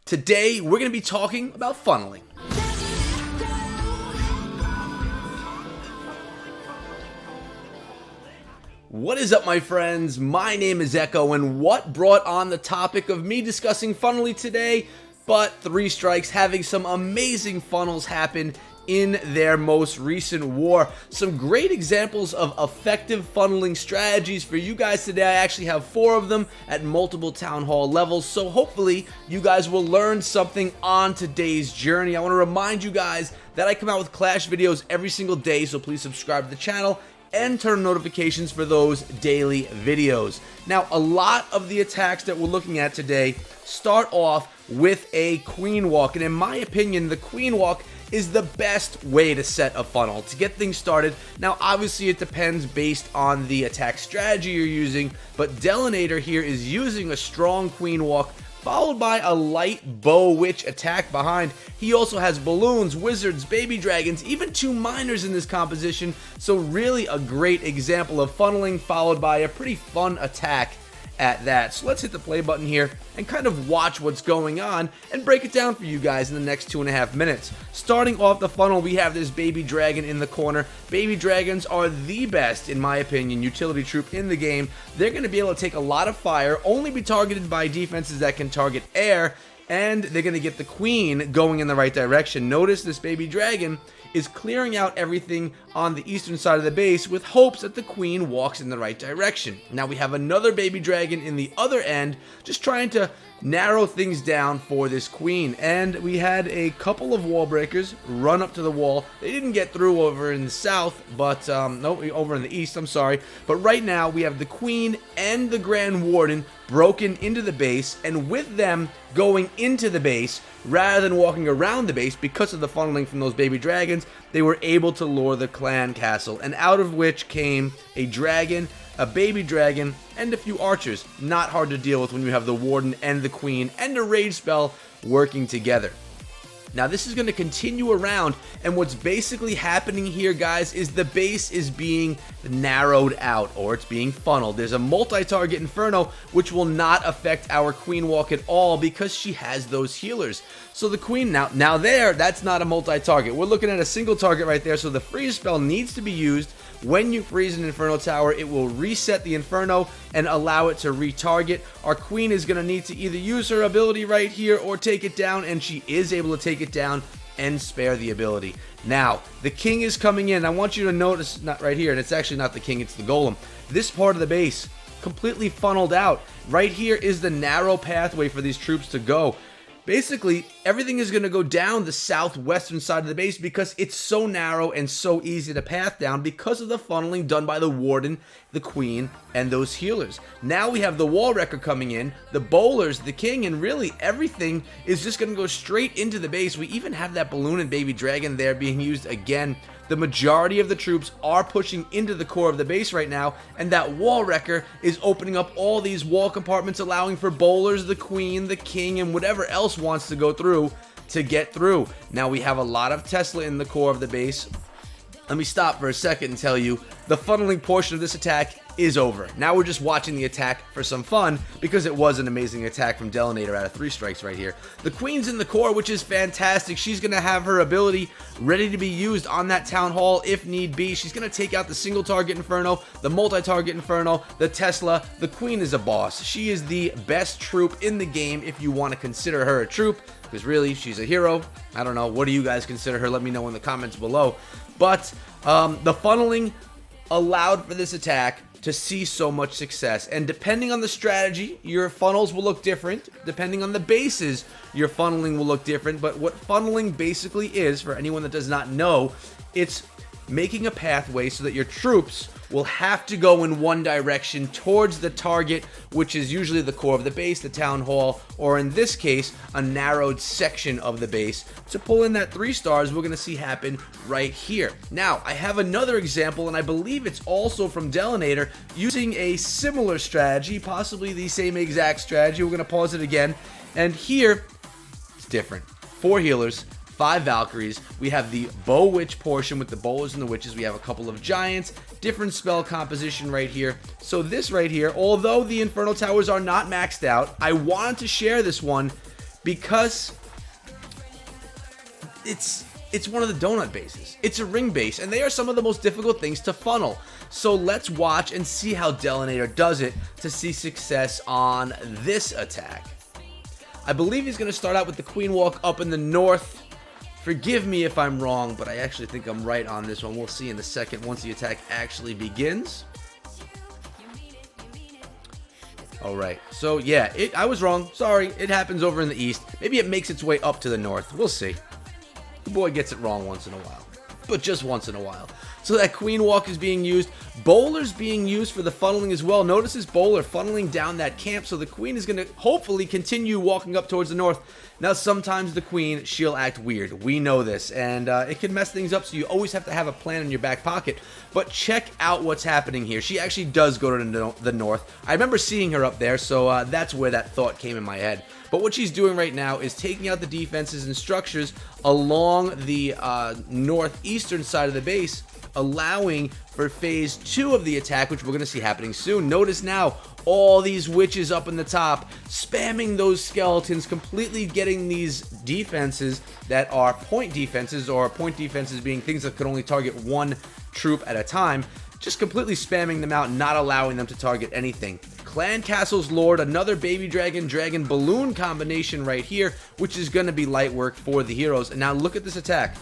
Today, we're going to be talking about funneling. What is up, my friends? My name is Echo, and what brought on the topic of me discussing funneling today but Three Strikes having some amazing funnels happen in their most recent war. Some great examples of effective funneling strategies for you guys today. I actually have 4 of them at multiple town hall levels, so hopefully you guys will learn something on today's journey. I want to remind you guys that I come out with Clash videos every single day, so please subscribe to the channel and turn notifications for those daily videos. Now, a lot of the attacks that we're looking at today start off with a queen walk, and in my opinion, the queen walk is the best way to set a funnel to get things started. Now, obviously, it depends based on the attack strategy you're using, but Delanator here is using a strong queen walk followed by a light bow witch attack behind. He also has balloons, wizards, baby dragons, even 2 miners in this composition, so really a great example of funneling followed by a pretty fun attack at that. So let's hit the play button here and kind of watch what's going on and break it down for you guys in the next 2.5 minutes. Starting off the funnel, we have this baby dragon in the corner. Baby dragons are the best, in my opinion, utility troop in the game. They're going to be able to take a lot of fire, only be targeted by defenses that can target air, and they're going to get the queen going in the right direction. Notice this baby dragon is clearing out everything on the eastern side of the base with hopes that the queen walks in the right direction. Now we have another baby dragon in the other end, just trying to narrow things down for this queen. And we had a couple of wall breakers run up to the wall. They didn't get through over in the south, but no, over in the east, I'm sorry. But right now we have the queen and the Grand Warden broken into the base, and with them going into the base rather than walking around the base because of the funneling from those baby dragons, they were able to lure the clan castle, and out of which came a dragon, a baby dragon, and a few archers. Not hard to deal with when you have the warden and the queen and a rage spell working together. Now this is going to continue around, and what's basically happening here, guys, is the base is being narrowed out, or it's being funneled. There's a multi-target inferno which will not affect our queen walk at all because she has those healers. So the queen now there, that's not a multi-target. We're looking at a single target right there, so the freeze spell needs to be used. When you freeze an Inferno Tower, it will reset the Inferno and allow it to retarget. Our queen is going to need to either use her ability right here or take it down, and she is able to take it down and spare the ability. Now, the king is coming in. I want you to notice, not right here, and it's actually not the king, it's the golem. This part of the base completely funneled out. Right here is the narrow pathway for these troops to go. Basically, everything is going to go down the southwestern side of the base because it's so narrow and so easy to path down because of the funneling done by the warden, the queen, and those healers. Now we have the wall wrecker coming in, the bowlers, the king, and really everything is just going to go straight into the base. We even have that balloon and baby dragon there being used again. The majority of the troops are pushing into the core of the base right now, and that wall wrecker is opening up all these wall compartments, allowing for bowlers, the queen, the king, and whatever else wants to go through to get through. Now we have a lot of Tesla in the core of the base. Let me stop for a second and tell you, the funneling portion of this attack is over. Now we're just watching the attack for some fun because it was an amazing attack from Delanator out of 3 strikes right here. The queen's in the core, which is fantastic. She's going to have her ability ready to be used on that town hall if need be. She's going to take out the single target Inferno, the multi-target Inferno, the Tesla. The queen is a boss. She is the best troop in the game if you want to consider her a troop, because really she's a hero. I don't know, what do you guys consider her? Let me know in the comments below. But the funneling allowed for this attack to see so much success, and depending on the strategy, your funnels will look different. Depending on the bases, your funneling will look different. But what funneling basically is, for anyone that does not know, it's making a pathway so that your troops will have to go in one direction towards the target, which is usually the core of the base, the town hall, or in this case, a narrowed section of the base to pull in that 3 stars we're going to see happen right here. Now, I have another example, and I believe it's also from Delanator, using a similar strategy, possibly the same exact strategy. We're going to pause it again, and here, it's different. 4 healers, 5 Valkyries. We have the Bow Witch portion with the bowlers and the witches. We have a couple of giants, different spell composition right here. So this right here, although the Inferno Towers are not maxed out, I wanted to share this one because it's one of the donut bases. It's a ring base, and they are some of the most difficult things to funnel. So let's watch and see how Delanator does it to see success on this attack. I believe he's going to start out with the Queen Walk up in the north. Forgive me if I'm wrong, but I actually think I'm right on this one. We'll see in a second once the attack actually begins. Alright, so yeah, I was wrong. Sorry, it happens over in the east. Maybe it makes its way up to the north. We'll see. The boy gets it wrong once in a while, but just once in a while. So that Queen Walk is being used. Bowler's being used for the funneling as well. Notice this Bowler funneling down that camp, so the Queen is going to hopefully continue walking up towards the north. Now, sometimes the Queen, she'll act weird. We know this, and it can mess things up, so you always have to have a plan in your back pocket. But check out what's happening here. She actually does go to the north. I remember seeing her up there, so that's where that thought came in my head. But what she's doing right now is taking out the defenses and structures along the northeastern side of the base, allowing for phase 2 of the attack, which we're going to see happening soon. Notice now all these witches up in the top, spamming those skeletons, completely getting these defenses that are point defenses, or point defenses being things that could only target one troop at a time, just completely spamming them out, not allowing them to target anything. Clan Castle's Lord, another Baby Dragon, Dragon Balloon combination right here, which is going to be light work for the heroes. And now look at this attack.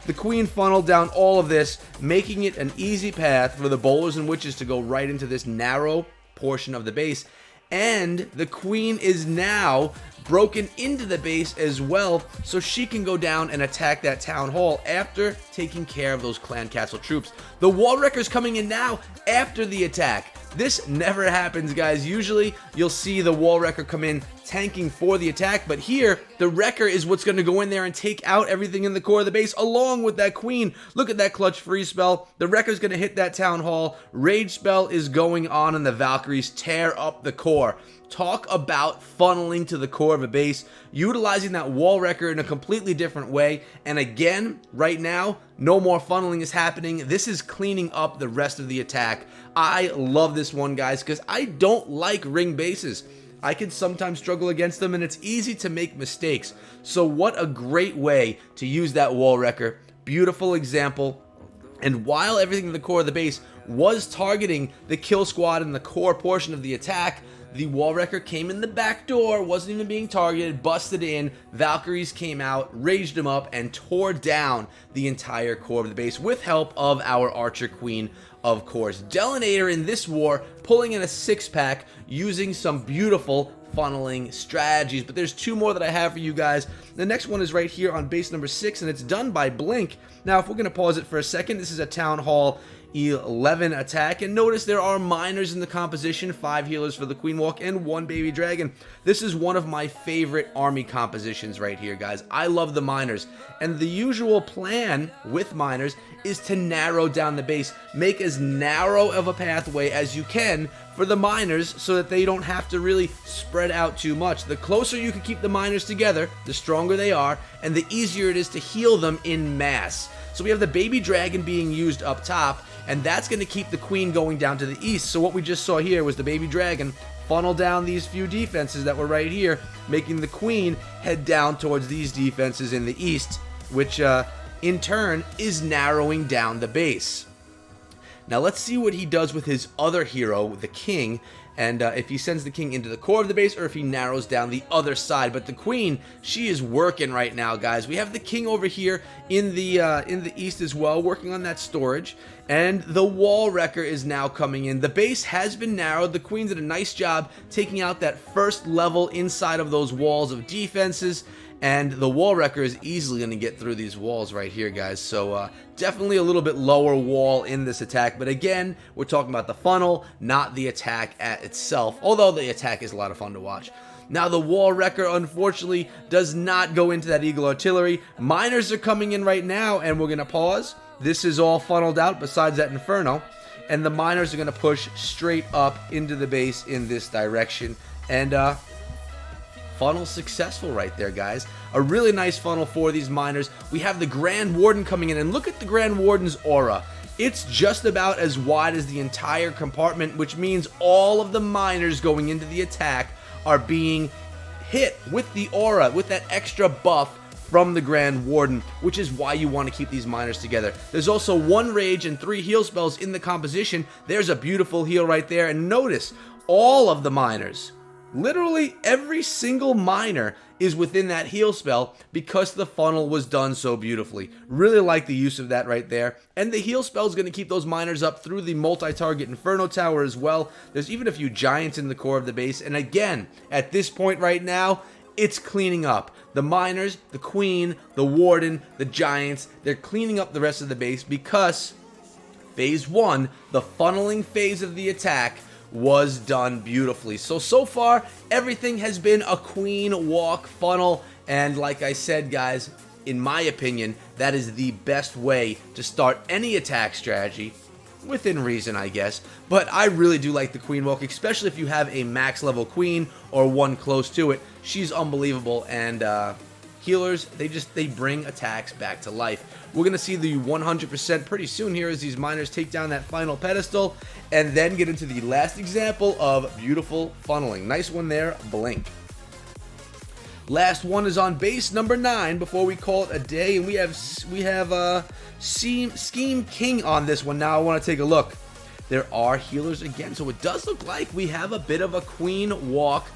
The Queen funneled down all of this, making it an easy path for the Bowlers and Witches to go right into this narrow portion of the base. And the Queen is now broken into the base as well, so she can go down and attack that town hall after taking care of those Clan Castle troops. The Wall Wrecker's coming in now after the attack. This never happens, guys. Usually you'll see the Wall Wrecker come in tanking for the attack, but here the Wrecker is what's going to go in there and take out everything in the core of the base along with that Queen. Look at that clutch free spell. The Wrecker's going to hit that town hall. Rage spell is going on, and the Valkyries tear up the core. Talk about funneling to the core of a base, utilizing that Wall Wrecker in a completely different way. And again, right now, no more funneling is happening. This is cleaning up the rest of the attack. I love this one, guys, because I don't like ring bases. I can sometimes struggle against them, and it's easy to make mistakes. So what a great way to use that Wall Wrecker. Beautiful example. And while everything in the core of the base was targeting the kill squad in the core portion of the attack, the Wall Wrecker came in the back door, wasn't even being targeted, busted in, Valkyries came out, raged them up, and tore down the entire core of the base with help of our Archer Queen, of course. Delanator in this war, pulling in a 6-pack, using some beautiful funneling strategies. But there's two more that I have for you guys. The next one is right here on base number 6, and it's done by Blink. Now, if we're going to pause it for a second, this is a Town Hall 11 attack, and notice there are miners in the composition, 5 healers for the Queen Walk and 1 Baby Dragon. This is one of my favorite army compositions right here, guys. I love the miners, and the usual plan with miners is to narrow down the base, make as narrow of a pathway as you can for the miners so that they don't have to really spread out too much. The closer you can keep the miners together, the stronger they are, and the easier it is to heal them in mass. So we have the Baby Dragon being used up top, and that's going to keep the Queen going down to the east. So what we just saw here was the Baby Dragon funnel down these few defenses that were right here, making the Queen head down towards these defenses in the east, which in turn is narrowing down the base. Now let's see what he does with his other hero, the King, and if he sends the King into the core of the base or if he narrows down the other side. But the Queen, she is working right now, guys. We have the King over here in the east as well, working on that storage, and the Wall Wrecker is now coming in. The base has been narrowed. The Queen did a nice job taking out that first level inside of those walls of defenses, and the Wall Wrecker is easily going to get through these walls right here, guys. So definitely a little bit lower wall in this attack. But again, we're talking about the funnel, not the attack at itself. Although the attack is a lot of fun to watch. Now the Wall Wrecker, unfortunately, does not go into that Eagle Artillery. Miners are coming in right now, and we're going to pause. This is all funneled out besides that Inferno. And the miners are going to push straight up into the base in this direction. And funnel successful right there, guys. A really nice funnel for these miners. We have the Grand Warden coming in, and look at the Grand Warden's aura. It's just about as wide as the entire compartment, which means all of the miners going into the attack are being hit with the aura, with that extra buff from the Grand Warden, which is why you want to keep these miners together. There's also 1 rage and 3 heal spells in the composition. There's a beautiful heal right there, and notice all of the miners, literally every single miner is within that heal spell because the funnel was done so beautifully. Really like the use of that right there. And the heal spell is going to keep those miners up through the multi-target Inferno Tower as well. There's even a few giants in the core of the base. And again, at this point right now, it's cleaning up. The miners, the queen, the warden, the giants, they're cleaning up the rest of the base because phase 1, the funneling phase of the attack, was done beautifully. So far, everything has been a queen walk funnel, and like I said, guys, in my opinion, that is the best way to start any attack strategy, within reason, I guess. But I really do like the queen walk, especially if you have a max level queen or one close to it. She's unbelievable, and healers, they bring attacks back to life. We're going to see the 100% pretty soon here as these miners take down that final pedestal and then get into the last example of beautiful funneling. Nice one there, Blink. Last one is on base number 9 before we call it a day, and we have Scheme King on this one. Now I want to take a look. There are healers again, so it does look like we have a bit of a queen walk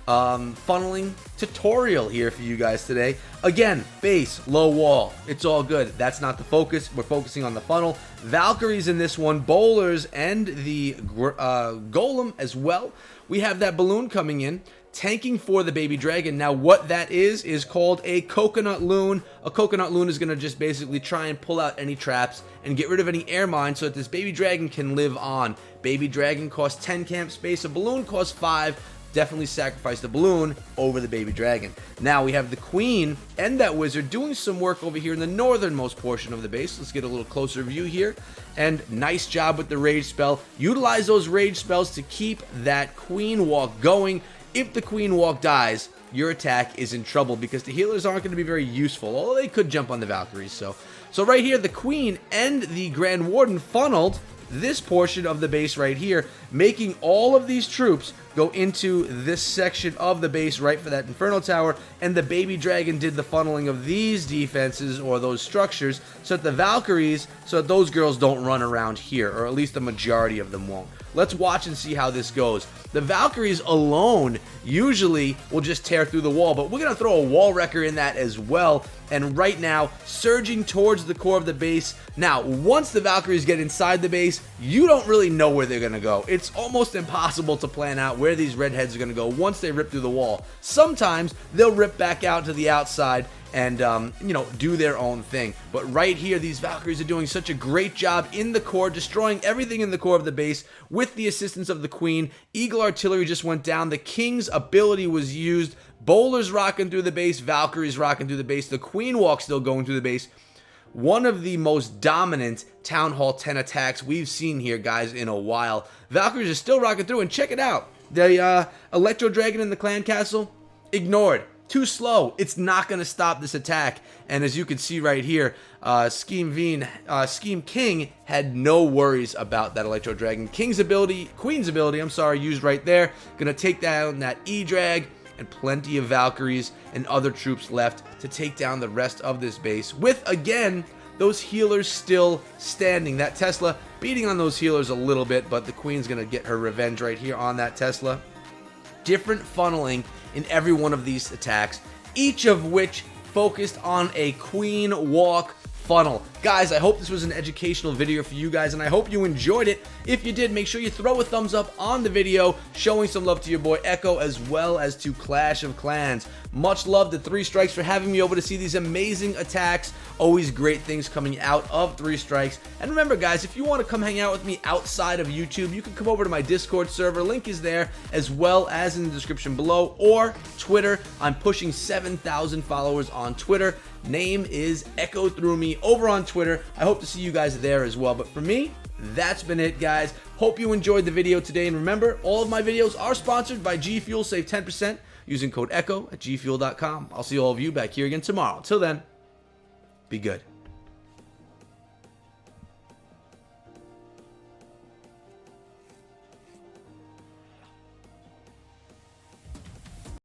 funneling tutorial here for you guys today. Again, base, low wall, it's all good. That's not the focus. We're focusing on the funnel. Valkyries in this one, bowlers, and the golem as well. We have that balloon coming in, tanking for the baby dragon. Now what that is called a coconut loon. A coconut loon is going to just basically try and pull out any traps and get rid of any air mines so that this baby dragon can live on. Baby dragon costs 10 camp space, a balloon costs 5. Definitely sacrifice the balloon over the baby dragon. Now we have the queen and that wizard doing some work over here in the northernmost portion of the base. Let's get a little closer view here. And nice job with the rage spell. Utilize those rage spells to keep that queen walk going. If the queen walk dies, your attack is in trouble because the healers aren't going to be very useful, although they could jump on the Valkyries. So right here, the queen and the Grand Warden funneled this portion of the base right here, making all of these troops go into this section of the base right for that Inferno Tower, and the baby dragon did the funneling of these defenses or those structures so that the Valkyries, so that those girls don't run around here, or at least the majority of them won't. Let's watch and see how this goes. The Valkyries alone usually will just tear through the wall, but we're going to throw a wall wrecker in that as well. And right now, surging towards the core of the base. Now, once the Valkyries get inside the base, you don't really know where they're going to go. It's almost impossible to plan out where these redheads are going to go once they rip through the wall. Sometimes they'll rip back out to the outside and, do their own thing. But right here, these Valkyries are doing such a great job in the core, destroying everything in the core of the base with the assistance of the Queen. Eagle Artillery just went down. The King's ability was used. Bowlers rocking through the base. Valkyries rocking through the base. The Queen Walk still going through the base. One of the most dominant Town Hall 10 attacks we've seen here, guys, in a while. Valkyries are still rocking through, and check it out. The Electro Dragon in the Clan Castle, ignored. Too slow. It's not going to stop this attack. And as you can see right here, Scheme King had no worries about that Electro Dragon. Queen's ability, used right there. Going to take down that E-Drag, and plenty of Valkyries and other troops left to take down the rest of this base with, again, those healers still standing. That Tesla beating on those healers a little bit, but the Queen's going to get her revenge right here on that Tesla. Different funneling in every one of these attacks, each of which focused on a Queen Walk funnel. Guys, I hope this was an educational video for you guys, and I hope you enjoyed it. If you did, make sure you throw a thumbs up on the video, showing some love to your boy Echo as well as to Clash of Clans. Much love to 3 Strikes for having me over to see these amazing attacks. Always great things coming out of 3 Strikes. And remember, guys, if you want to come hang out with me outside of YouTube, you can come over to my Discord server. Link is there, as well as in the description below, or Twitter. I'm pushing 7,000 followers on Twitter. Name is Echo Through Me over on Twitter. I hope to see you guys there as well. But for me, that's been it, guys. Hope you enjoyed the video today. And remember, all of my videos are sponsored by G Fuel. Save 10% using code ECHO at gfuel.com. I'll see all of you back here again tomorrow. Till then, be good.